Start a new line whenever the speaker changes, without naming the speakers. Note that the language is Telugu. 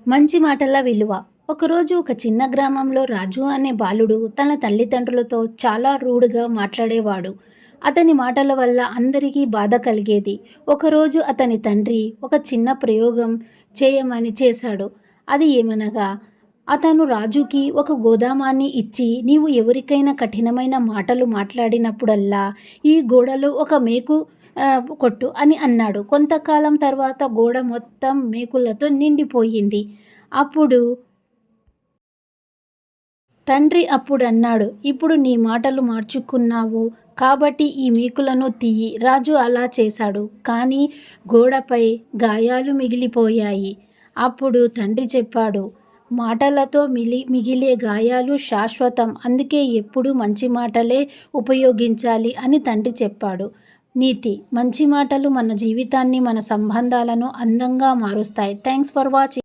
మంచి మాటల విలువ. ఒకరోజు ఒక చిన్న గ్రామంలో రాజు అనే బాలుడు తన తల్లిదండ్రులతో చాలా రూడ్‌గా మాట్లాడేవాడు. అతని మాటల వల్ల అందరికీ బాధ కలిగేది. ఒకరోజు అతని తండ్రి ఒక చిన్న ప్రయోగం చేయమని చేశాడు. అది ఏమనగా అతను రాజుకి ఒక గోదామాన్ని ఇచ్చి, "నీవు ఎవరికైనా కఠినమైన మాటలు మాట్లాడినప్పుడల్లా ఈ గోడలో ఒక మేకు కొట్టు" అని అన్నాడు. కొంతకాలం తర్వాత గోడ మొత్తం మేకులతో నిండిపోయింది. అప్పుడు తండ్రి అప్పుడన్నాడు, "ఇప్పుడు నీ మాటలు మార్చుకున్నావు కాబట్టి ఈ మేకులను తీయి." రాజు అలా చేశాడు. కానీ గోడపై గాయాలు మిగిలిపోయాయి. అప్పుడు తండ్రి చెప్పాడు, "మాటలతో మిగిలే గాయాలు శాశ్వతం. అందుకే ఎప్పుడూ మంచి మాటలే ఉపయోగించాలి" అని తండ్రి చెప్పాడు. నీతి: మంచి మాటలు మన జీవితాన్ని, మన సంబంధాలను అందంగా మారుస్తాయి. Thanks for watching.